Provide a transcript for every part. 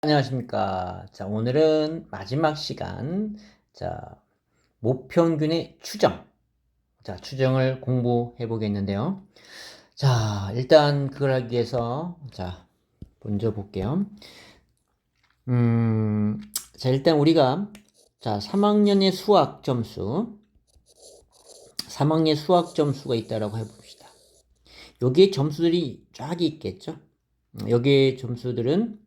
안녕하십니까. 자, 오늘은 마지막 시간. 자, 모평균의 추정. 자, 추정을 공부해 보겠는데요. 자, 일단 그걸 하기 위해서, 자, 먼저 볼게요. 자, 일단 우리가, 자, 3학년의 수학 점수, 3학년 수학 점수가 있다라고 해봅시다. 여기에 점수들이 쫙 있겠죠? 여기에 점수들은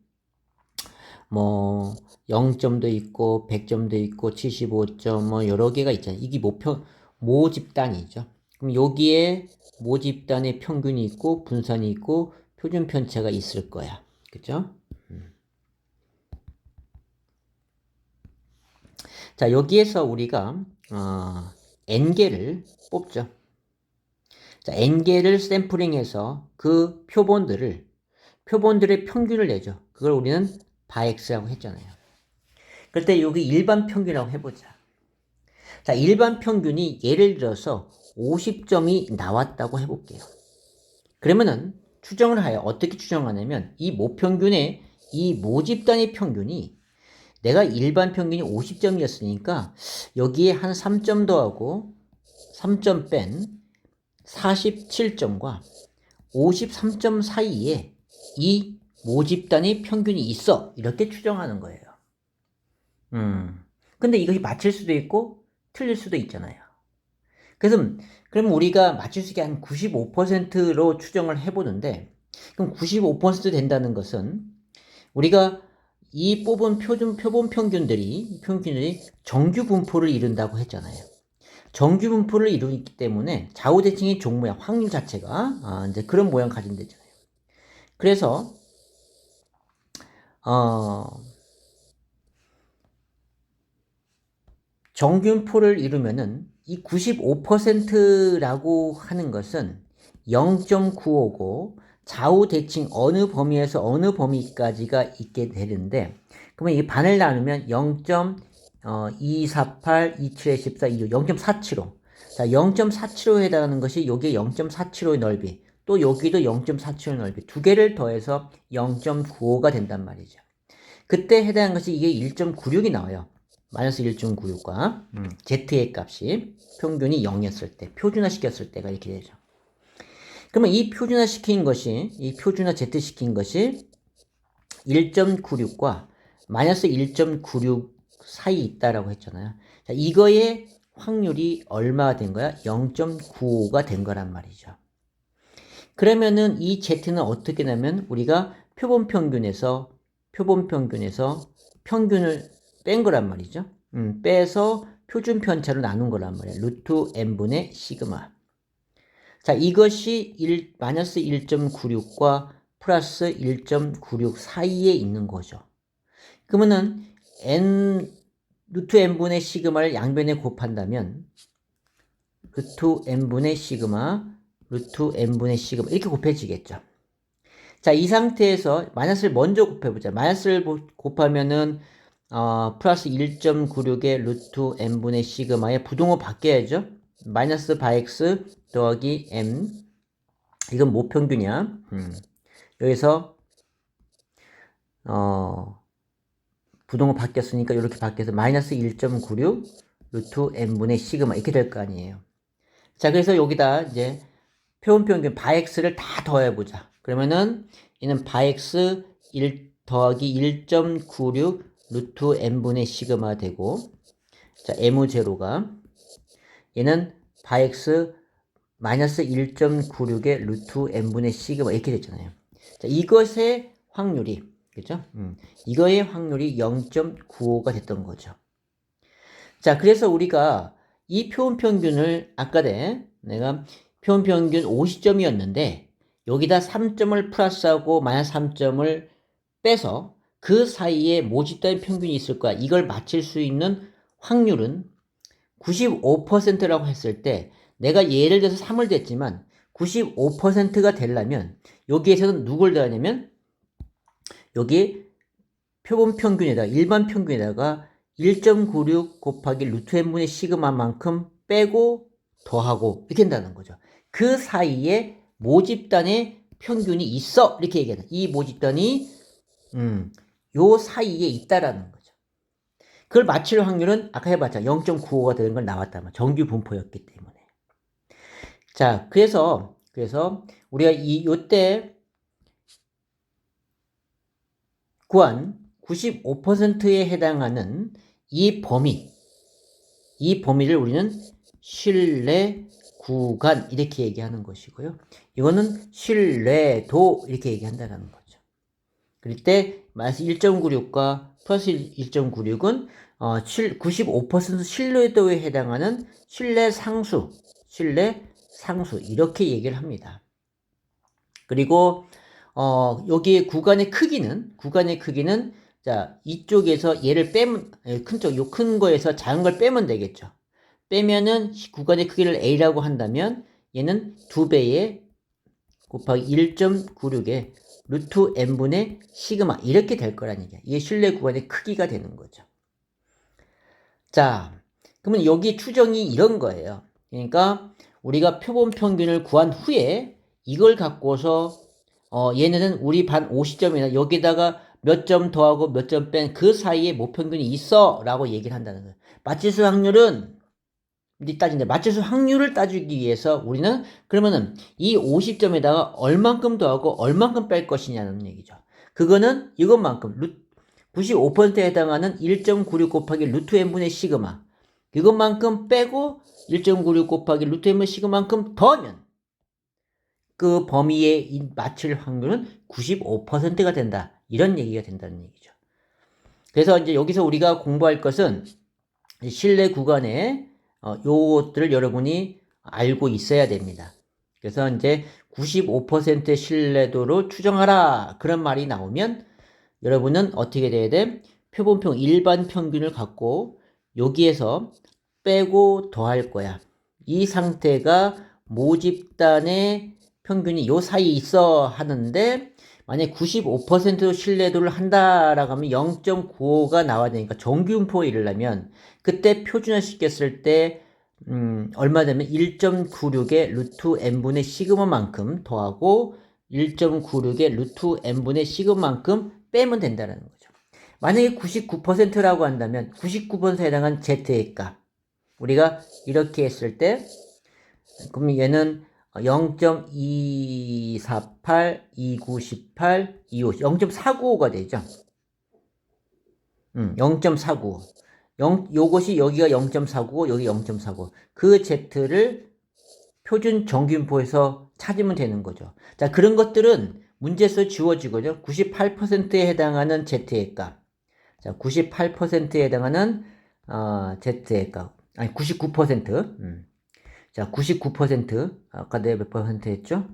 뭐 0점도 있고 100점도 있고 75점 뭐 여러 개가 있잖아요. 이게 모집단이죠. 그럼 여기에 모집단의 평균이 있고 분산이 있고 표준 편차가 있을 거야. 그죠? 자, 여기에서 우리가 n개를 뽑죠. 자, n개를 샘플링해서 그 표본들의 평균을 내죠. 그걸 우리는 바엑스라고 했잖아요. 그럴 때 여기 일반 평균이라고 해보자. 자, 일반 평균이 예를 들어서 50점이 나왔다고 해볼게요. 그러면은 추정을 하여 어떻게 추정하냐면 이 모평균의 이 모집단의 평균이 내가 일반 평균이 50점이었으니까 여기에 한 3점 더하고 3점 뺀 47점과 53점 사이에 이 모집단의 평균이 있어. 이렇게 추정하는 거예요. 근데 이것이 맞힐 수도 있고 틀릴 수도 있잖아요. 그래서 그럼 우리가 맞출 수 있게 한 95%로 추정을 해보는데, 그럼 95% 된다는 것은 우리가 이 뽑은 표본 평균들이 정규 분포를 이룬다고 했잖아요. 정규 분포를 이루기 때문에 좌우대칭의 종 모양, 확률 자체가 이제 그런 모양 가진대잖아요. 그래서 정균포를 이루면은 이 95%라고 하는 것은 0.955고 좌우 대칭 어느 범위에서 어느 범위까지가 있게 되는데, 그러면 이 반을 나누면 0.248, 27에 14, 26, 0.475. 자, 0.475에 해당하는 것이 여기에 0.475의 넓이, 또 여기도 0.475의 넓이 두 개를 더해서 0.95가 된단 말이죠. 그때 해당하는 것이 이게 1.96이 나와요. 마이너스 1.96과 Z의 값이 평균이 0이었을 때, 표준화 시켰을 때가 이렇게 되죠. 그러면 이 표준화 Z 시킨 것이 1.96과 마이너스 1.96 사이 있다라고 했잖아요. 자, 이거의 확률이 얼마가 된 거야? 0.95가 된 거란 말이죠. 그러면은 이 Z는 어떻게 되냐면 우리가 표본 평균에서 평균을 뺀 거란 말이죠. 빼서 표준 편차로 나눈 거란 말이에요. 루트 n분의 시그마. 자, 이것이 마이너스 1.96과 플러스 1.96 사이에 있는 거죠. 그러면은 루트 n분의 시그마를 양변에 곱한다면 루트 n분의 시그마 이렇게 곱해지겠죠. 자, 이 상태에서 마이너스를 먼저 곱해보자. 마이너스를 곱하면은 플러스 1.96의 루트 n분의 시그마에 부동호 바뀌어야죠. 마이너스 바x 더하기 m. 이건 모평균이야. 여기서 부동호 바뀌었으니까 이렇게 바뀌어서 마이너스 1.96 루트 n분의 시그마 이렇게 될 거 아니에요. 자, 그래서 여기다 이제 표본평균 바x를 다 더해보자. 그러면은 얘는 바x 1 더하기 1.96 루트 n분의 시그마 되고, 자, m0가 얘는 바x 마이너스 1.96의 루트 n분의 시그마 이렇게 됐잖아요. 자, 이것의 확률이, 그죠? 이거의 확률이 0.95가 됐던 거죠. 자, 그래서 우리가 이 표본평균을 아까 내가 표본평균 50점이었는데 여기다 3점을 플러스하고 마이너스 3점을 빼서 그 사이에 모집단의 평균이 있을 거야. 이걸 맞힐 수 있는 확률은 95%라고 했을 때 내가 예를 들어서 3을 댔지만 95%가 되려면 여기에서는 누굴 더하냐면 여기 표본 평균에다가 일반 평균에다가 1.96 곱하기 루트 n분의 시그마만큼 빼고 더하고 이렇게 한다는 거죠. 그 사이에 모집단의 평균이 있어 이렇게 얘기하는. 이 모집단이 요 사이에 있다라는 거죠. 그걸 맞출 확률은 아까 해봤자 0.95가 되는 걸 나왔단 말이야. 정규 분포였기 때문에. 자, 그래서 우리가 요때 구한 95%에 해당하는 이 범위를 우리는 신뢰 구간 이렇게 얘기하는 것이고요. 이거는 신뢰도 이렇게 얘기한다는 거죠. 그럴 때 마이너스 1.96과 플러스 1.96은 95% 신뢰도에 해당하는 신뢰 상수 이렇게 얘기를 합니다. 그리고 여기 구간의 크기는 자, 이쪽에서 얘를 빼면 요 큰 거에서 작은 걸 빼면 되겠죠. 빼면은 구간의 크기를 A라고 한다면 얘는 2배의 곱하기 1.96의 루트 n분의 시그마 이렇게 될 거란 얘기야. 이게 신뢰 구간의 크기가 되는 거죠. 자, 그러면 여기 추정이 이런 거예요. 그러니까 우리가 표본 평균을 구한 후에 이걸 갖고서 얘네는 우리 반 50점이나 여기다가 몇 점 더하고 몇 점 뺀 그 사이에 모평균이 있어 라고 얘기를 한다는 거예요. 마치수 확률은 마치수 확률을 따지기 위해서 우리는 그러면은 이 50점에다가 얼만큼 더하고 얼만큼 뺄 것이냐는 얘기죠. 그거는 이것만큼 95%에 해당하는 1.96 곱하기 루트 n분의 시그마 이것만큼 빼고 1.96 곱하기 루트 n분의 시그마만큼 더하면 그 범위에 맞출 확률은 95%가 된다. 이런 얘기가 된다는 얘기죠. 그래서 이제 여기서 우리가 공부할 것은 신뢰 구간에 요것들을 여러분이 알고 있어야 됩니다. 그래서 이제 95%의 신뢰도로 추정하라 그런 말이 나오면 여러분은 어떻게 돼야 돼? 표본평 일반 평균을 갖고 여기에서 빼고 더할 거야. 이 상태가 모집단의 평균이 요 사이에 있어 하는데 만약에 95% 신뢰도를 한다라고 하면 0.95가 나와야 되니까 정규분포에 이르려면 그때 표준화 시켰을 때 얼마 되면 1.96의 루트 n분의 시그마만큼 더하고 1.96의 루트 n분의 시그마만큼 빼면 된다는 거죠. 만약에 99%라고 한다면 99%에 해당한 z의 값 우리가 이렇게 했을 때 그럼 얘는 0.248, 2918, 250, 0.495가 되죠. 0.495. 요것이 여기가 0.495, 여기 0.495. 그 Z를 표준 정균포에서 찾으면 되는 거죠. 자, 그런 것들은 문제에서 지워지거든요. 98%에 해당하는 Z의 값. 자, 98%에 해당하는, Z의 값. 아니, 99%. 자, 99%. 아까 내가 몇 % 했죠?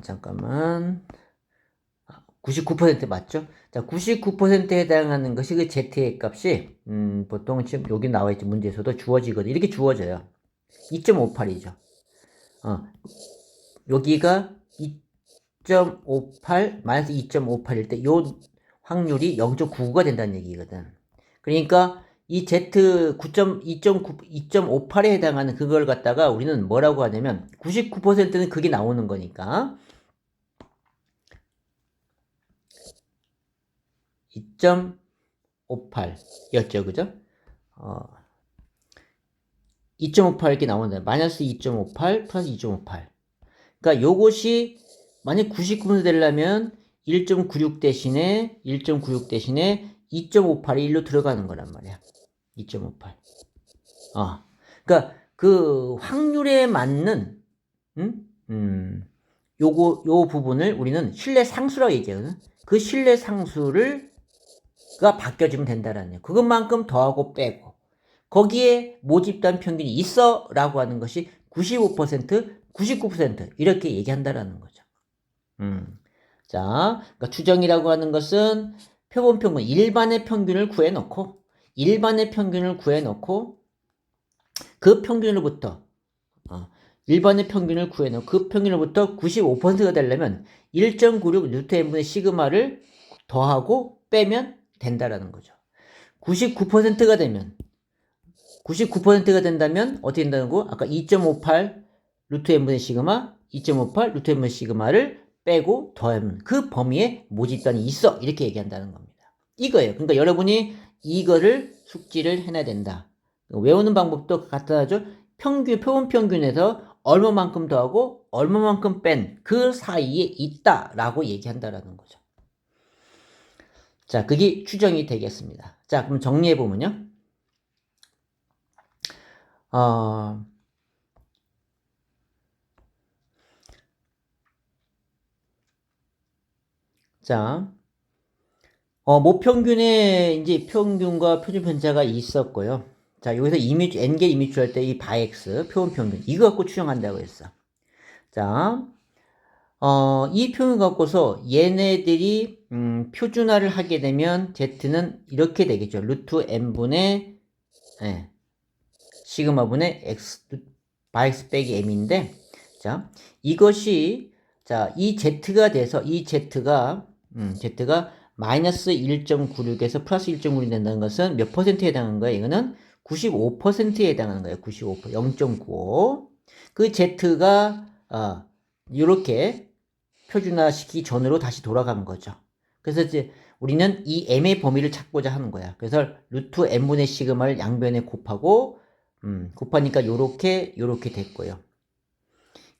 잠깐만. 99% 맞죠? 자, 99%에 해당하는 것이 그 Z의 값이, 보통 지금 여기 나와있지, 문제에서도 주어지거든. 이렇게 주어져요. 2.58이죠. 여기가 2.58, 마이너스 2.58일 때, 요 확률이 0.99가 된다는 얘기거든. 그러니까, 이 Z 2.58에 해당하는 그걸 갖다가 우리는 뭐라고 하냐면 99%는 그게 나오는 거니까 2.58였죠, 그죠? 2.58 이렇게 나온다. 마이너스 2.58 플러스 2.58. 그러니까 요것이 만약 99% 되려면 1.96 대신에 2.58이 1로 들어가는 거란 말이야. 2.58. 그러니까 그 확률에 맞는 요 부분을 우리는 신뢰 상수라고 얘기하거든. 그 신뢰 상수가 바뀌어지면 된다라는 거예요. 그것만큼 더하고 빼고 거기에 모집단 평균이 있어 라고 하는 것이 95%, 99% 이렇게 얘기한다라는 거죠. 자, 그러니까 추정이라고 하는 것은 표본 평균 일반의 평균을 구해놓고 그 평균으로부터 일반의 평균을 구해놓고 그 평균으로부터 95%가 되려면 1.96 루트 n분의 시그마를 더하고 빼면 된다라는 거죠. 99%가 된다면 어떻게 된다는 거? 아까 2.58 루트 n분의 시그마, 2.58 루트 n분의 시그마를 빼고 더하면 그 범위에 모집단이 있어. 이렇게 얘기한다는 겁니다. 이거예요. 그러니까 여러분이 이거를 숙지를 해놔야 된다. 외우는 방법도 간단하죠. 표본 평균에서 얼마만큼 더하고 얼마만큼 뺀 그 사이에 있다라고 얘기한다라는 거죠. 자, 그게 추정이 되겠습니다. 자, 그럼 정리해 보면요. 자, 모평균에 이제 평균과 표준 편차가 있었고요. 자, 여기서 n개 이미주 할 때 이 바엑스, 표본 평균, 이거 갖고 추정한다고 했어. 자, 이 표현 갖고서 얘네들이, 표준화를 하게 되면 Z는 이렇게 되겠죠. 루트 n분의, 예, 시그마분의 x, 바엑스 빼기 m인데, 자, 이것이, 자, 이 Z가 돼서, 이 Z가 마이너스 1.96에서 플러스 1.96이 된다는 것은 몇 퍼센트에 해당하는 거예요? 이거는 95%에 해당하는 거예요. 95%, 0.95. 그 Z가, 이렇게 표준화시키기 전으로 다시 돌아간 거죠. 그래서 이제 우리는 이 m의 범위를 찾고자 하는 거야. 그래서 루트 n분의 시그마를 양변에 곱하고, 곱하니까 요렇게 됐고요.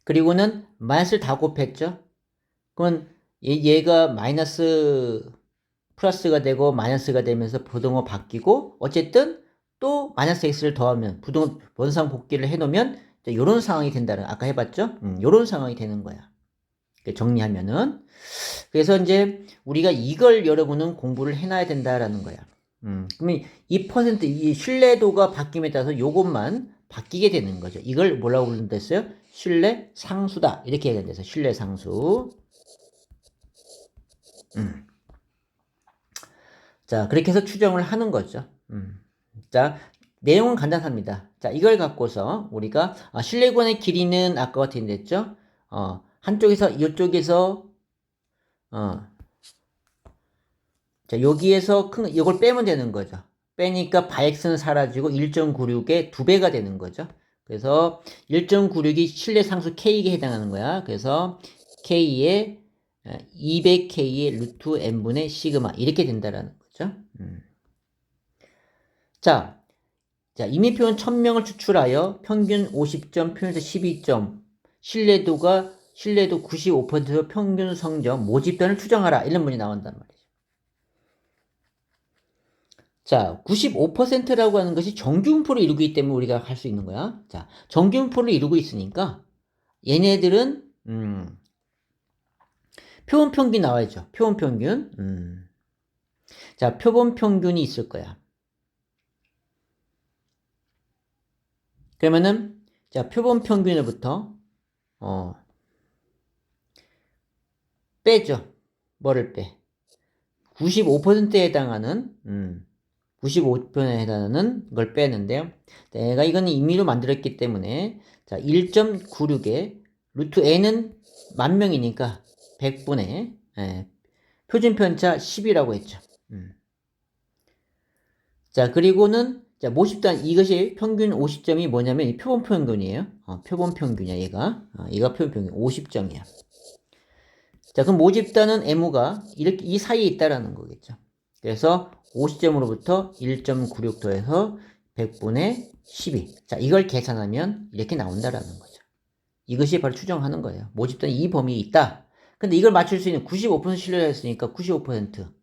그리고는 마이너스를 다 곱했죠. 그러면 얘가 마이너스 플러스가 되고 마이너스가 되면서 부등호 바뀌고, 어쨌든 또 마이너스 x를 더하면 부등호 원상 복귀를 해놓으면 이런 상황이 된다는, 아까 해봤죠? 이런 상황이 되는 거야. 정리하면은. 그래서 이제 우리가 이걸 여러분은 공부를 해놔야 된다라는 거야. 그러면 이 신뢰도가 바뀜에 따라서 요것만 바뀌게 되는 거죠. 이걸 뭐라고 부른다 했어요? 신뢰 상수다. 이렇게 얘기한대서 신뢰 상수. 자, 그렇게 해서 추정을 하는 거죠. 자, 내용은 간단합니다. 자, 이걸 갖고서 우리가 신뢰권의 길이는 아까 어떻게 됐죠? 한쪽에서 이쪽에서 자, 여기에서 이걸 빼면 되는 거죠. 빼니까 바엑스는 사라지고 1.96의 2배가 되는 거죠. 그래서 1.96이 신뢰 상수 K에 해당하는 거야. 그래서 K에 200K의 루트 n분의 시그마 이렇게 된다라는 거죠. 자, 이미 표현 1000명을 추출하여 평균 50점, 표현에서 12점, 신뢰도 95% 평균 성적, 모집단을 추정하라. 이런 문이 나온단 말이에요. 자, 95%라고 하는 것이 정규분포를 이루고 있기 때문에 우리가 할 수 있는 거야. 자, 정규분포를 이루고 있으니까 얘네들은 표본 평균이 나와야죠. 표본 평균. 자, 표본 평균이 있을 거야. 그러면은 자, 표본 평균으로부터 빼죠. 뭐를 빼? 95%에 해당하는 95%에 해당하는 걸 빼는데요. 내가 이거는 임의로 만들었기 때문에 자, 1.96에 루트 n은 10,000명이니까 100분의 표준 편차 10이라고 했죠. 자, 그리고는 자, 모집단 이것이 평균 50점이 뭐냐면 이 표본 평균이에요. 표본 평균이야, 얘가. 얘가 표본 평균 50점이야. 자, 그럼 모집단은 M가 이렇게 이 사이에 있다라는 거겠죠. 그래서 50점으로부터 1.96 더해서 100분의 12. 자, 이걸 계산하면 이렇게 나온다라는 거죠. 이것이 바로 추정하는 거예요. 모집단이 이 범위에 있다. 근데 이걸 맞출 수 있는 95% 신뢰를 했으니까 95%.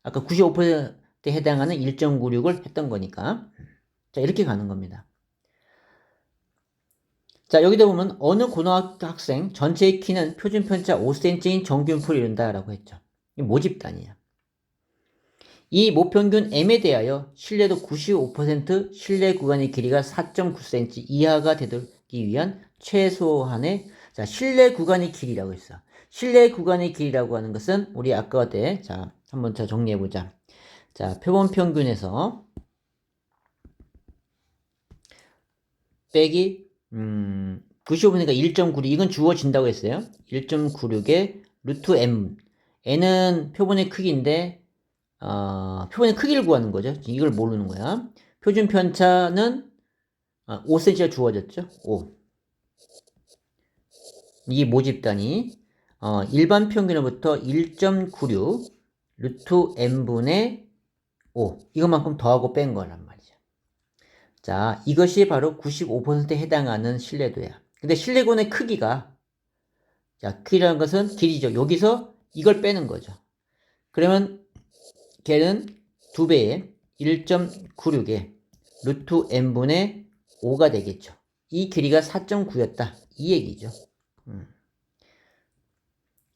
아까 95%에 해당하는 1.96을 했던 거니까. 자, 이렇게 가는 겁니다. 자, 여기다 보면 어느 고등학교 학생 전체의 키는 표준 편차 5cm인 정규분포를 이룬다라고 했죠. 이 모집단이야. 이 모평균 M에 대하여 신뢰도 95%, 신뢰 구간의 길이가 4.9cm 이하가 되기 위한 최소한의 자, 신뢰 구간의 길이라고 했어. 신뢰 구간의 길이라고 하는 것은 우리 아까 때 자, 한번 더 정리해 보자. 자, 표본 평균에서 빼기 95분이니까 1.96 이건 주어진다고 했어요. 1.96에 루트 m n은 표본의 크기인데 표본의 크기를 구하는 거죠. 이걸 모르는 거야. 표준 편차는 5cm가 주어졌죠. 5. 이게 모집단이 일반 평균으로부터 1.96 루트 n분의 5 이것만큼 더하고 뺀 거란 말이죠. 자, 이것이 바로 95%에 해당하는 신뢰도야. 근데 신뢰군의 크기가, 자, 크기라는 것은 길이죠. 여기서 이걸 빼는 거죠. 그러면 걔는 2배에 1.96에 루트 n분의 5가 되겠죠. 이 길이가 4.9였다. 이 얘기죠.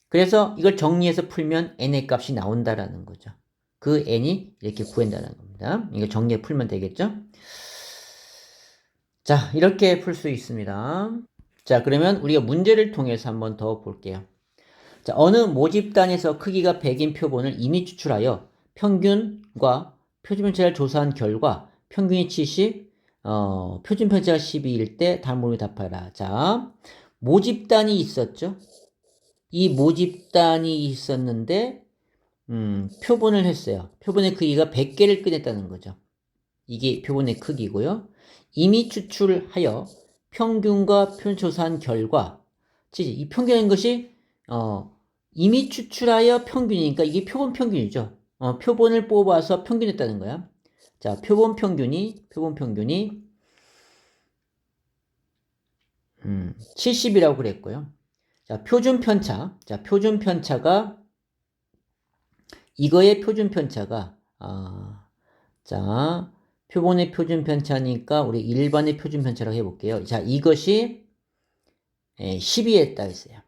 그래서 이걸 정리해서 풀면 n의 값이 나온다라는 거죠. 그 n이 이렇게 구한다는 겁니다. 이거 정리해 풀면 되겠죠? 자, 이렇게 풀 수 있습니다. 자, 그러면 우리가 문제를 통해서 한번 더 볼게요. 자, 어느 모집단에서 크기가 100인 표본을 이미 추출하여 평균과 표준편차를 조사한 결과 평균이 70, 표준편차가 12일 때 다음 물음에 답하라. 자, 모집단이 있었죠? 이 모집단이 있었는데 표본을 했어요. 표본의 크기가 100개를 꺼냈다는 거죠. 이게 표본의 크기고요. 이미 추출하여 평균과 표준조사한 결과, 이 평균인 것이 이미 추출하여 평균이니까 이게 표본 평균이죠. 표본을 뽑아서 평균했다는 거야. 자, 표본 평균이 70이라고 그랬고요. 자, 표준 편차가 이거의 표준 편차가 자, 표본의 표준 편차니까 우리 일반의 표준 편차라고 해볼게요. 자, 이것이 12에 했어요.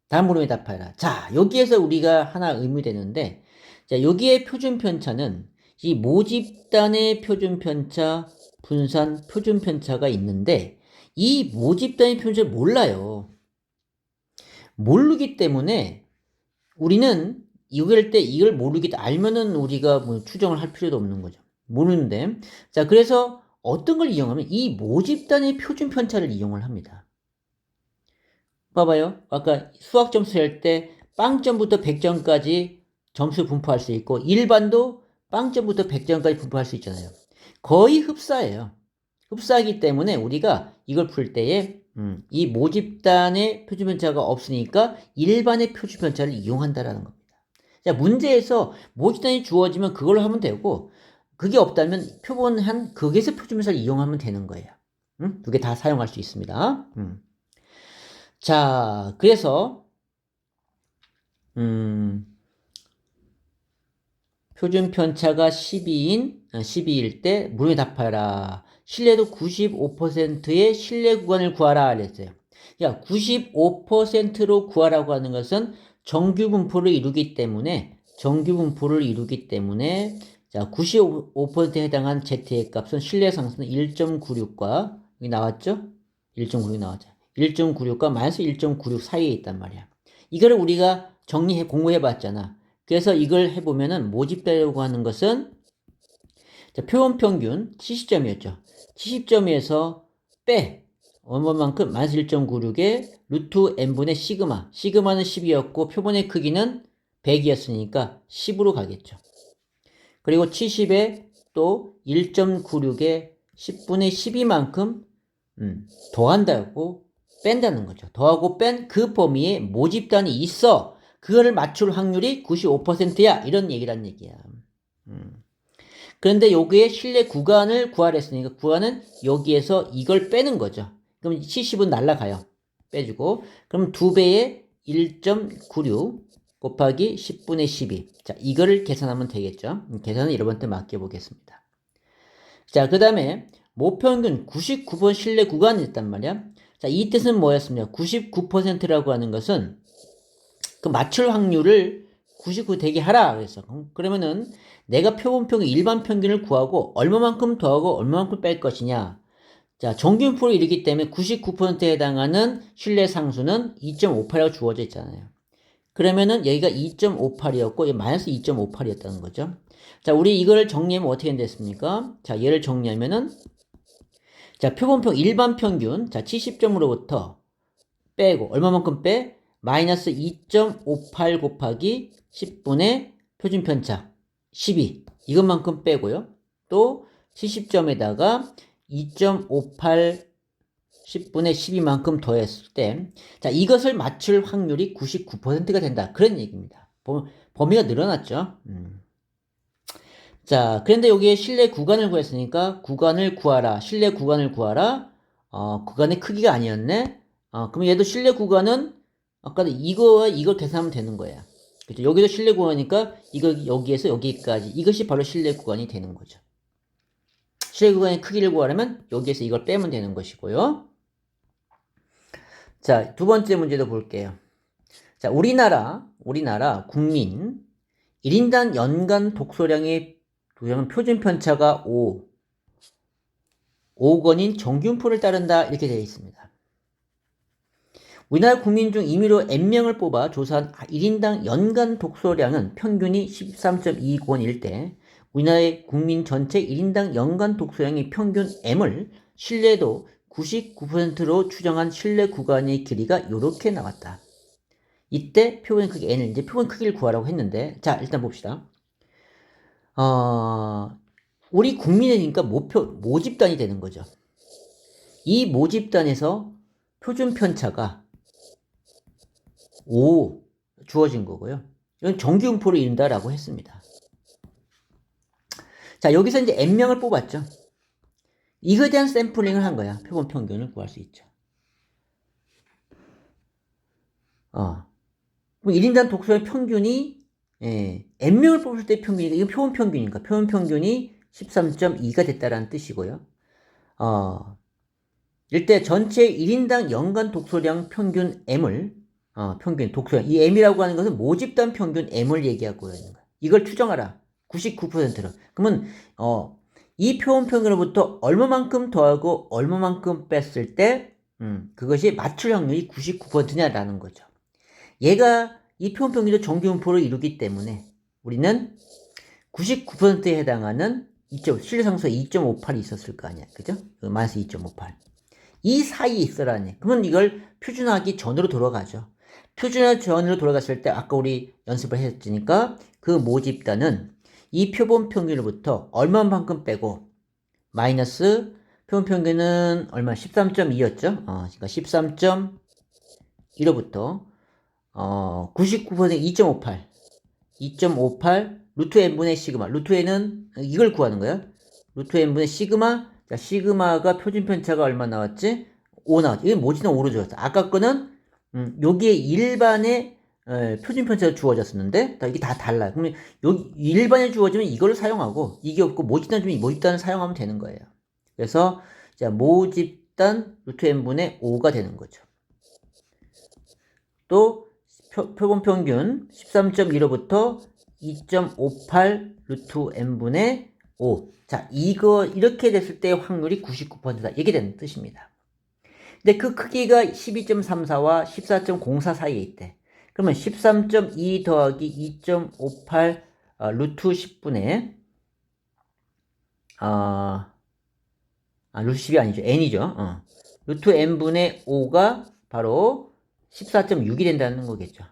다음 물음에 답하라. 자, 여기에서 우리가 하나 의문되는데, 자, 여기에 표준 편차는 이 모집단의 표준 편차, 분산 표준 편차가 있는데, 이 모집단의 표준을 몰라요. 모르기 때문에 우리는 이걸 때 이걸 알면은 우리가 뭐 추정을 할 필요도 없는 거죠. 모르는데. 자, 그래서 어떤 걸 이용하면 이 모집단의 표준 편차를 이용을 합니다. 봐봐요. 아까 수학 점수 할 때 빵점부터 100점까지 점수 분포할 수 있고 일반도 빵점부터 100점까지 분포할 수 있잖아요. 거의 흡사해요. 흡사하기 때문에 우리가 이걸 풀 때에 이 모집단의 표준편차가 없으니까 일반의 표준편차를 이용한다라는 겁니다. 자, 문제에서 모집단이 주어지면 그걸로 하면 되고 그게 없다면 표본한 극에서 표준편차를 이용하면 되는 거예요. 두 개 다 사용할 수 있습니다. 자, 그래서 표준편차가 12일 때 물음에 답하라. 신뢰도 95%의 신뢰 구간을 구하라 그랬어요. 야, 95%로 구하라고 하는 것은 정규 분포를 이루기 때문에 자, 95%에 해당한 Z의 값은 신뢰 상수는 1.96과 여기 나왔죠? 1.96 나왔죠. 1.96과 마이너스 1.96 사이에 있단 말이야. 이거를 우리가 공부해 봤잖아. 그래서 이걸 해보면은 모집되려고 하는 것은 자, 표본 평균 70점이었죠. 70점에서 빼 얼마만큼 마이너스 1.96에 루트 n분의 시그마. 시그마는 10이었고 표본의 크기는 100이었으니까 10으로 가겠죠. 그리고 70에 또 1.96에 10분의 12만큼 더한다고 뺀다는 거죠. 더하고 뺀 그 범위에 모집단이 있어. 그거를 맞출 확률이 95%야. 이런 얘기란 얘기야. 그런데 여기에 신뢰 구간을 구하랬으니까 구간은 여기에서 이걸 빼는 거죠. 그럼 70은 날라가요. 빼주고. 그럼 2배에 1.96 곱하기 10분의 12. 자, 이거를 계산하면 되겠죠. 계산은 여러분한테 맡겨보겠습니다. 자, 그 다음에 모평균 99번 신뢰 구간이 있단 말이야. 자, 이 뜻은 뭐였습니까? 99%라고 하는 것은 그 맞출 확률을 99 되게 하라 그랬어. 그러면은 내가 표본 평균 일반 평균을 구하고 얼마만큼 더하고 얼마만큼 뺄 것이냐. 자, 정균표를 이루기 때문에 99%에 해당하는 신뢰 상수는 2.58이라고 주어져 있잖아요. 그러면은 여기가 2.58이었고 이 마이너스 2.58이었다는 거죠. 자, 우리 이거를 정리하면 어떻게 됐습니까? 자, 얘를 정리하면은 자, 표본평 일반 평균 자, 70점으로부터 빼고 얼마만큼 빼? 마이너스 2.58 곱하기 10분의 표준편차 12 이것만큼 빼고요. 또 70점에다가 2.58 10분의 12만큼 더했을 때, 자, 이것을 맞출 확률이 99%가 된다. 그런 얘기입니다. 범위가 늘어났죠. 자, 그런데 여기에 실내 구간을 구했으니까 구간을 구하라. 실내 구간을 구하라. 구간의 크기가 아니었네. 그럼 얘도 실내 구간은 아까 이거와 이걸 계산하면 되는 거야. 그죠? 여기도 실내 구간이니까 이거 여기에서 여기까지 이것이 바로 실내 구간이 되는 거죠. 실내 구간의 크기를 구하려면 여기에서 이걸 빼면 되는 것이고요. 자, 두 번째 문제도 볼게요. 자, 우리나라 국민 1인당 연간 독서량의 표준 편차가 5권인 정균표를 따른다. 이렇게 되어 있습니다. 우리나라 국민 중 임의로 N명을 뽑아 조사한 1인당 연간 독서량은 평균이 13.2권일 때 우리나라의 국민 전체 1인당 연간 독서량의 평균 M을 신뢰도 99%로 추정한 신뢰 구간의 길이가 이렇게 나왔다. 이때 표본 크기 N을 이제 표본 크기를 구하라고 했는데, 자, 일단 봅시다. 우리 국민이니까 모집단이 되는 거죠. 이 모집단에서 표준 편차가 5 주어진 거고요. 이건 정규분포를 이룬다라고 했습니다. 자, 여기서 이제 N명을 뽑았죠. 이거에 대한 샘플링을 한 거야. 표본 평균을 구할 수 있죠. 그럼 1인당 독서의 평균이, N명을 뽑을 때 평균이니까, 이건 표본 평균이니까, 표본 평균이 13.2가 됐다라는 뜻이고요. 이때 전체 1인당 연간 독서량 평균 M을, 평균 독서량, 이 M이라고 하는 것은 모집단 평균 M을 얘기하고 있는 거야. 이걸 추정하라. 99%로. 그러면, 이 표본 평균으로부터 얼마만큼 더하고 얼마만큼 뺐을 때, 그것이 맞출 확률이 99%냐라는 거죠. 얘가 이 표본 평균도 정규분포를 이루기 때문에 우리는 99%에 해당하는 신뢰상수가 2.58이 있었을 거 아니야. 그죠? 마이너스 2.58. 이 사이에 있어라니. 그러면 이걸 표준화하기 전으로 돌아가죠. 표준화 전으로 돌아갔을 때 아까 우리 연습을 했으니까 그 모집단은 이 표본 평균으로부터 얼마만큼 빼고 마이너스 표본 평균은 얼마? 13.2였죠? 그러니까 13.1로부터 99% 2.58 루트 n분의 시그마. 루트 n은 이걸 구하는 거야. 루트 n분의 시그마. 자, 시그마가 표준 편차가 얼마 나왔지? 5 나왔지. 이건 모지는 5로 주었어. 아까 거는 여기에 일반의 표준 편차가 주어졌었는데 이게 다 달라요. 그러면 여기 일반에 주어지면 이걸 사용하고 이게 없고 모집단 주면 모집단을 사용하면 되는 거예요. 그래서 자, 모집단 루트 n분의 5가 되는 거죠. 또 표본 평균 13.15부터 2.58 루트 n분의 5. 자, 이거 이렇게 됐을 때 확률이 99%다. 이게 되는 뜻입니다. 근데 그 크기가 12.34와 14.04 사이에 있대. 그러면 13.2 더하기 2.58 루트 10분의 루트 10이 아니죠. n이죠. 루트 n분의 5가 바로 14.6이 된다는 거겠죠.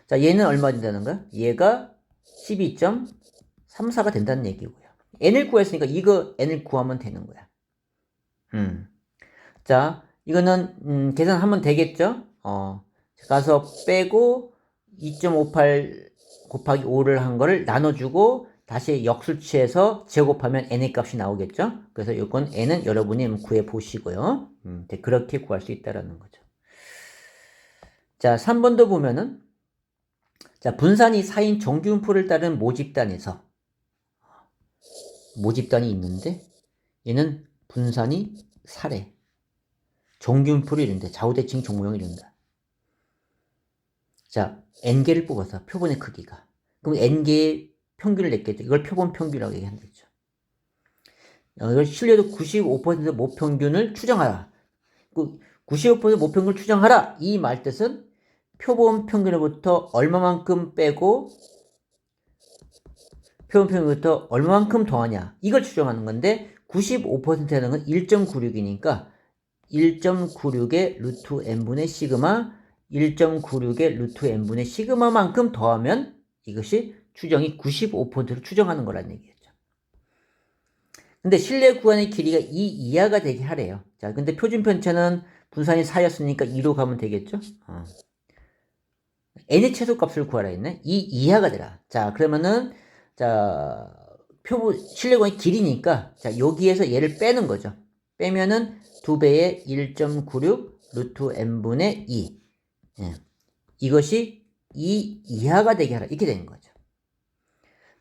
자, 얘는 얼마 된다는 거야? 얘가 12.34가 된다는 얘기고요. n을 구했으니까 이거 n을 구하면 되는 거야. 자, 이거는 계산하면 되겠죠? 가서 빼고 2.58 곱하기 5를 한 거를 나눠주고 다시 역수치해서 제곱하면 n의 값이 나오겠죠? 그래서 이건 n은 여러분이 구해 보시고요. 그렇게 구할 수 있다라는 거죠. 자, 3번도 보면은 자, 분산이 4인 정규분포를 따른 모집단에서 모집단이 있는데 얘는 분산이 4래. 정규분포를 이룬다. 좌우대칭 종모형을 이룬다. 자, n개를 뽑아서 표본의 크기가. 그럼 n개의 평균을 냈겠죠. 이걸 표본 평균이라고 얘기하는 거죠. 이걸 신뢰도 95% 모평균을 추정하라. 95% 모평균을 추정하라. 이 말 뜻은 표본 평균으로부터 얼마만큼 빼고 표본 평균으로부터 얼마만큼 더하냐. 이걸 추정하는 건데 95%라는 건 1.96이니까 1.96의 루트 n분의 시그마 1.96의 루트 n분의 시그마만큼 더하면 이것이 추정이 95%로 추정하는 거라는 얘기겠죠. 근데 실내 구간의 길이가 2 이하가 되게 하래요. 자, 근데 표준 편차는 분산이 4였으니까 2로 가면 되겠죠? n의 최소값을 구하라 했네. 2 이하가 되라. 자, 그러면은 자, 실내 구간의 길이니까 자, 여기에서 얘를 빼는 거죠. 빼면은 2배의 1.96 루트 n분의 2. 예. 이것이 2 이하가 되게 하라. 이렇게 되는 거죠.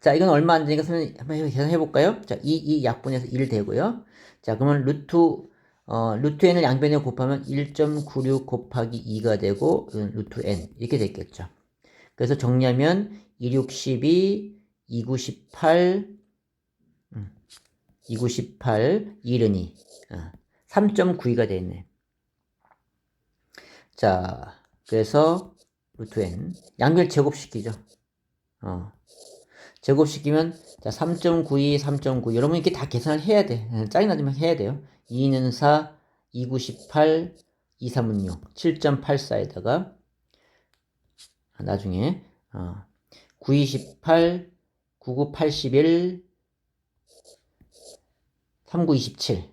자, 이건 얼마 안 되니까 한번 계산해 볼까요? 자, 2 약분해서 1 되고요. 자, 그러면 루트 n을 양변에 곱하면 1.96 곱하기 2가 되고, 루트 n. 이렇게 됐겠죠. 그래서 정리하면 262, 298, 298, 1은 3.92가 되겠네. 자, 그래서 루트 n. 양변 제곱시키죠. 제곱시키면 자 3.92, 3.9 여러분 이렇게 다 계산을 해야 돼. 짜증나지만 해야 돼요. 2는 4, 298, 2, 3은 6, 7.84에다가 나중에 9, 28, 99, 81, 39, 27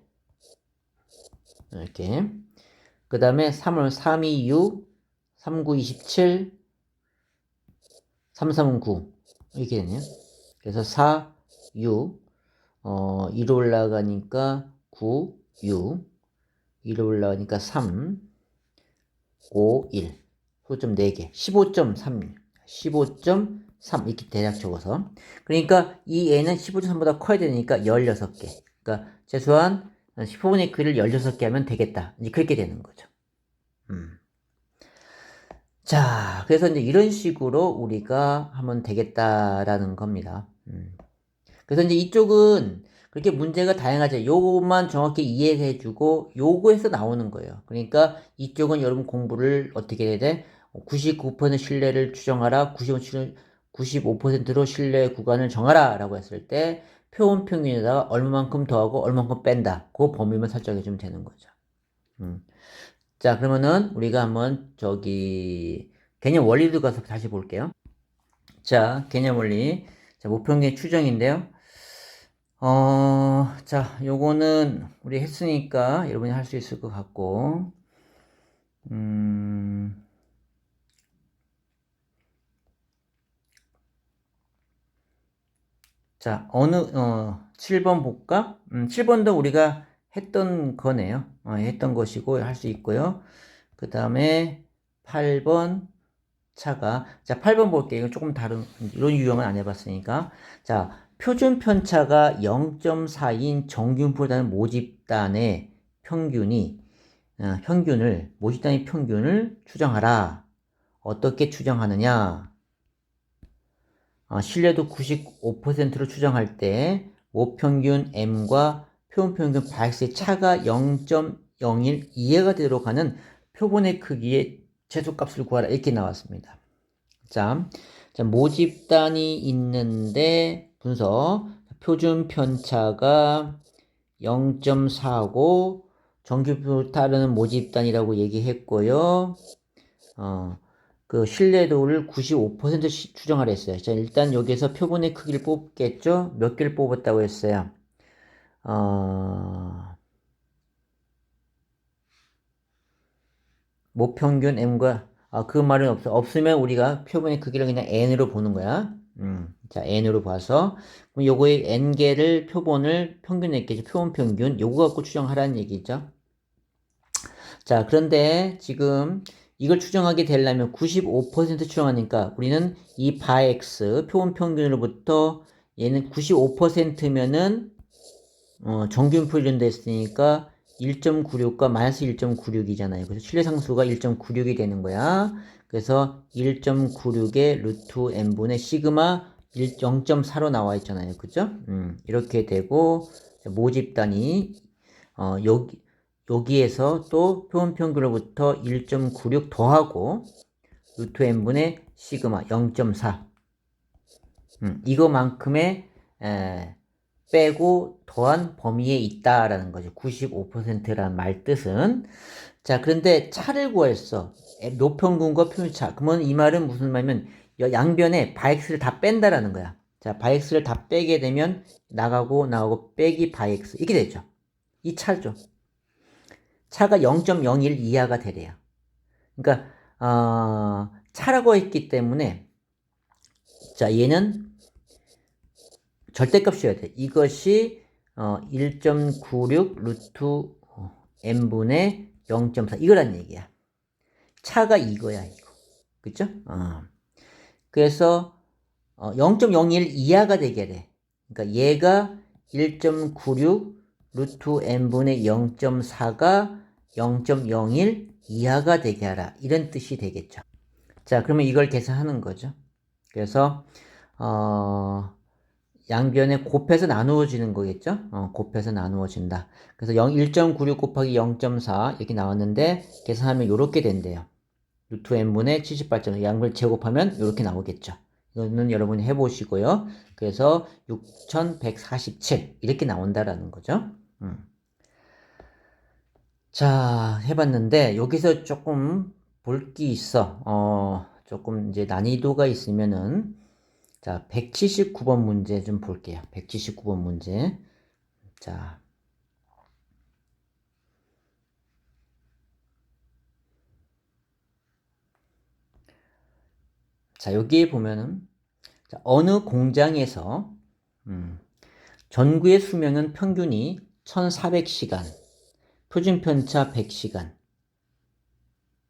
이렇게 그 다음에 3을 3, 2, 6, 39, 27, 3, 3은 9 이렇게 되네요. 그래서 4, 6, 1로 올라가니까 9, 6, 1로 올라가니까 3, 5, 1. 소점 4개. 15.3. 15.3. 이렇게 대략 적어서. 그러니까 이 애는 15.3보다 커야 되니까 16개. 그러니까 최소한 15분의 그를 16개 하면 되겠다. 이제 그렇게 되는 거죠. 자, 그래서 이제 이런 식으로 우리가 하면 되겠다라는 겁니다. 그래서 이제 이쪽은 그렇게 문제가 다양하죠. 요것만 정확히 이해해주고 요거에서 나오는 거예요. 그러니까 이쪽은 여러분 공부를 어떻게 해야 돼? 99% 신뢰를 추정하라. 95%로 신뢰 구간을 정하라. 라고 했을 때 표본 평균에다가 얼마만큼 더하고 얼마만큼 뺀다. 그 범위만 설정해주면 되는 거죠. 자, 그러면은 우리가 한번 개념 원리도 가서 다시 볼게요. 자, 개념 원리. 자, 모평균 추정인데요. 자, 요거는 우리 했으니까 여러분이 할 수 있을 것 같고, 자, 7번 볼까? 7번도 우리가 했던 거네요. 했던 것이고, 할 수 있고요. 그 다음에 8번 자, 8번 볼게요. 이거 조금 이런 유형은 안 해봤으니까. 자, 표준 편차가 0.4인 정균보다는 모집단의 모집단의 평균을 추정하라. 어떻게 추정하느냐? 신뢰도 95%로 추정할 때 모평균 M과 표본평균 바엑스의 차가 0.01 이해가 되도록 하는 표본의 크기의 최소값을 구하라. 이렇게 나왔습니다. 자, 모집단이 있는데 분석 표준 편차가 0.4고 정규표를 따르는 모집단이라고 얘기했고요. 그 신뢰도를 95% 추정하라 했어요. 자, 일단 여기서 표본의 크기를 뽑겠죠? 몇 개를 뽑았다고 했어요? 모평균 M과 그 말은 없어. 없으면 우리가 표본의 크기를 그냥 n으로 보는 거야. 자, n으로 봐서 그럼 요거의 n개를 표본을 평균했겠죠. 표본 평균 요거 갖고 추정하라는 얘기죠. 자, 그런데 지금 이걸 추정하게 되려면 95% 추정하니까 우리는 이 바X 표본 평균으로부터 얘는 95%면은 정균표 이런됐으니까 1.96과 마이너스 1.96이잖아요. 그래서 신뢰상수가 1.96이 되는 거야. 그래서 1.96의 루트 n분의 시그마 0.4로 나와 있잖아요. 그죠? 이렇게 되고 모집단이 여기에서 또 표본 평균으로부터 1.96 더하고 루트 n분의 시그마 0.4 이거만큼의 빼고 더한 범위에 있다라는 거죠. 95%라는 말 뜻은. 자, 그런데 차를 구했어. 노평균과 표준차. 그러면 이 말은 무슨 말이면 양변에 바엑스를 다 뺀다라는 거야. 자, 바이엑스를 다 빼게 되면 나가고 빼기 바이엑스 이렇게 되죠. 이 차죠. 차가 0.01 이하가 되래요. 그러니까 차라고 했기 때문에 자, 얘는 절대값이어야 돼. 이것이 1.96 루트 n분의 0.4 이거란 얘기야. 차가 이거야, 이거. 그쵸? 그래서 0.01 이하가 되게 돼. 그러니까 얘가 1.96 루트 n분의 0.4가 0.01 이하가 되게 하라. 이런 뜻이 되겠죠. 자, 그러면 이걸 계산하는 거죠. 그래서 양변에 곱해서 나누어지는 거겠죠? 곱해서 나누어진다. 그래서 1.96 곱하기 0.4 이렇게 나왔는데 계산하면 이렇게 된대요. 루트 n분의 78.5 양변 제곱하면 이렇게 나오겠죠. 이거는 여러분이 해보시고요. 그래서 6147 이렇게 나온다라는 거죠. 자, 해봤는데 여기서 조금 볼 게 있어. 조금 이제 난이도가 있으면은 자, 179번 문제 좀 볼게요. 179번 문제. 자. 자, 여기에 보면은 자, 어느 공장에서 전구의 수명은 평균이 1400시간, 표준편차 100시간.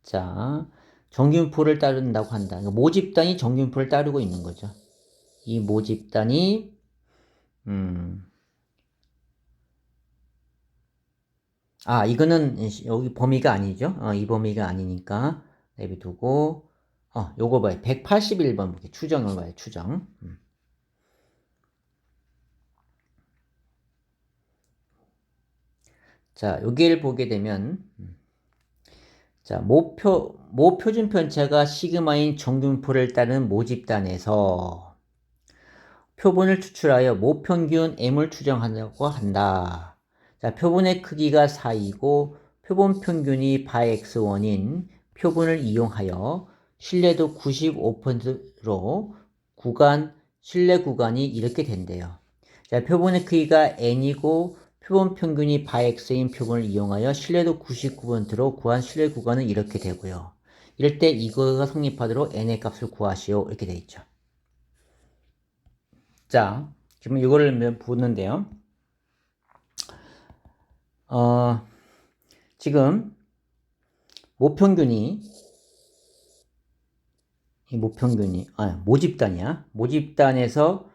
자, 정규분포를 따른다고 한다. 그러니까 모집단이 정규분포를 따르고 있는 거죠. 이 모집단이 이거는 여기 범위가 아니죠. 이 범위가 아니니까 내비두고 요거 봐요. 181번 볼게요. 추정을 봐요. 추정. 자, 여기를 보게 되면 자, 모표준 편차가 시그마인 정규분포를 따른 모집단에서 표본을 추출하여 모평균 M을 추정하려고 한다. 자, 표본의 크기가 4이고 표본 평균이 바X1인 표본을 이용하여 신뢰도 95%로 신뢰 구간이 이렇게 된대요. 자, 표본의 크기가 N이고 표본 평균이 바X인 표본을 이용하여 신뢰도 99%로 구한 신뢰 구간은 이렇게 되고요. 이럴 때 이거가 성립하도록 N의 값을 구하시오. 이렇게 되어 있죠. 자, 지금 이거를 보는데요. 지금 모집단이야. 모집단에서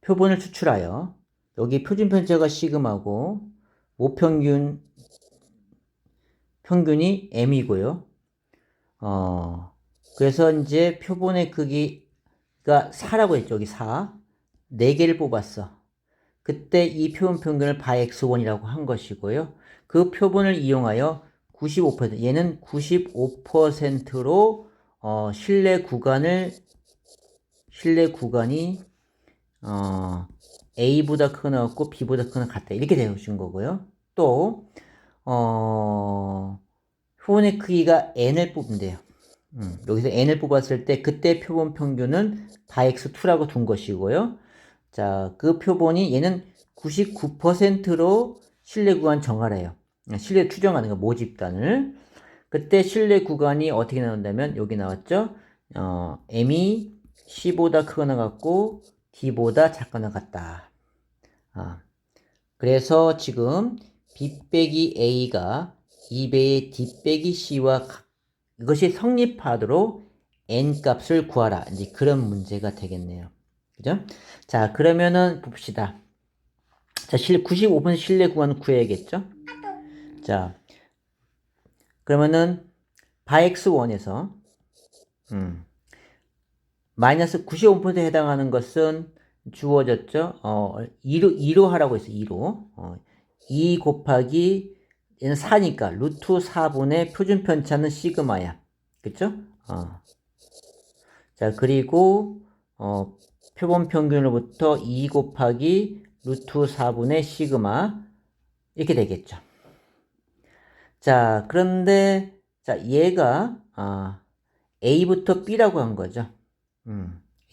표본을 추출하여 여기 표준 편차가 시그마고 평균이 m이고요. 그래서 이제 표본의 크기가 4라고 했죠. 여기 4. 4개를 뽑았어. 그때 이 표본 평균을 바X1이라고 한 것이고요. 그 표본을 이용하여 95%, 얘는 95%로 신뢰 구간이 A보다 크거나 같고 B보다 크거나 같다. 이렇게 되어진 거고요. 또 표본의 크기가 N을 뽑는데요. 여기서 N을 뽑았을 때 그때 표본 평균은 바X2라고 둔 것이고요. 자, 그 표본이 얘는 99%로 신뢰 구간 정하래요. 신뢰 추정하는 거 모집단을. 그때 신뢰 구간이 어떻게 나온다면 여기 나왔죠? M이 C보다 크거나 같고 D보다 작거나 같다. 그래서 지금 B 빼기 A가 2배의 D 빼기 C와 이것이 성립하도록 N 값을 구하라. 이제 그런 문제가 되겠네요. 그죠? 자, 그러면은 봅시다. 자, 95분 신뢰 구간을 구해야겠죠? 자, 그러면은 바X1에서 마이너스 95%에 해당하는 것은 주어졌죠? 2로 하라고 했어요. 2로. 2 곱하기 얘는 4니까 루트 4분의 표준 편차는 시그마야. 그쵸? 자, 그리고 표본 평균으로부터 2 곱하기 루트 4분의 시그마 이렇게 되겠죠. 자, 그런데 자, 얘가 A부터 B라고 한 거죠.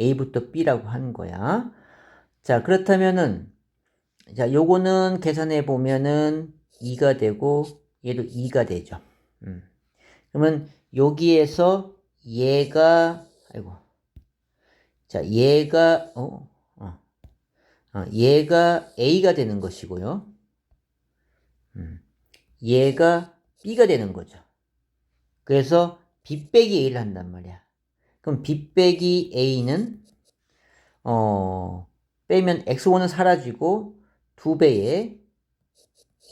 A부터 B라고 하는 거야. 자, 그렇다면은, 자, 요거는 계산해 보면은 2가 되고, 얘도 2가 되죠. 그러면 여기에서 얘가, 아이고. 자, 얘가 A가 되는 것이고요. 얘가 B가 되는 거죠. 그래서 B 빼기 A를 한단 말이야. 그럼 B 빼기 A는, 빼면 X5는 사라지고, 2배에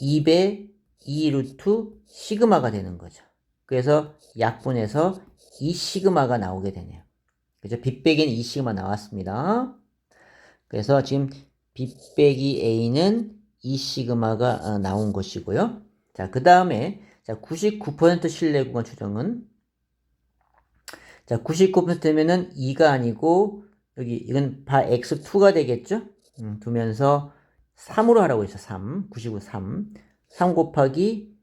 2배 2 루트 시그마가 되는 거죠. 그래서 약분해서 2 시그마가 나오게 되네요. 그죠? B 빼기는 2 시그마 나왔습니다. 그래서 지금 B 빼기 A는 2 시그마가 나온 것이고요. 자, 그 다음에, 자, 99% 신뢰 구간 추정은, 자, 99%면은 2가 아니고, 여기, 이건 바 X2가 되겠죠? 두면서 3으로 하라고 했어, 3. 99, 3. 3 곱하기,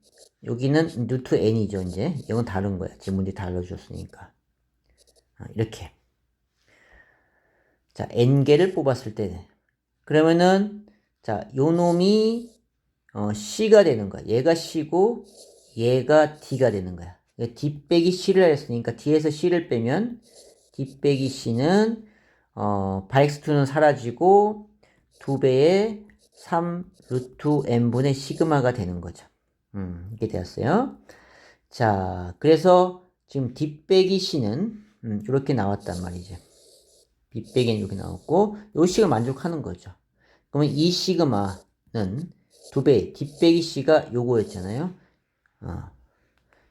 여기는 루트 n이죠, 이제. 이건 다른 거야. 지금 문제 달라주셨으니까. 이렇게. 자, n개를 뽑았을 때. 그러면은, 자, 요 놈이, C가 되는 거야. 얘가 C고, 얘가 D가 되는 거야. D 빼기 C를 했으니까 D에서 C를 빼면, D 빼기 C는, 바X2는 사라지고, 2배의 3 루트 n분의 시그마가 되는 거죠. 이렇게 되었어요. 자, 그래서 지금 D 빼기 C는, 이렇게 나왔단 말이죠. B 빼기는 이렇게 나왔고, 요 C가 만족하는 거죠. 그러면 이 시그마는 2배, D 빼기 C가 요거였잖아요.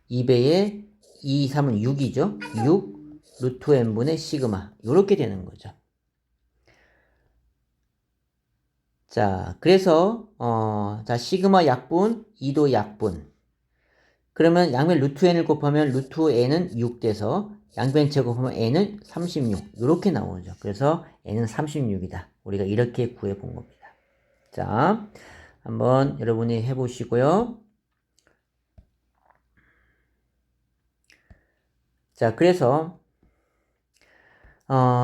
2배에 2, 3은 6이죠. 6 루트 n분의 시그마. 요렇게 되는 거죠. 자, 그래서, 자, 시그마 약분, 2도 약분. 그러면 양변 루트 n을 곱하면 루트 n은 6 돼서 양변 제곱하면 n은 36. 이렇게 나오죠. 그래서 n은 36이다. 우리가 이렇게 구해 본 겁니다. 자, 한번 여러분이 해보시고요. 자, 그래서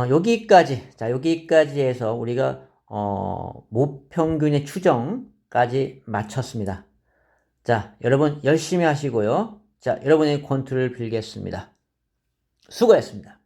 여기까지, 자, 여기까지 해서 우리가 모평균의 추정까지 마쳤습니다. 자, 여러분 열심히 하시고요. 자, 여러분의 권투를 빌겠습니다. 수고했습니다.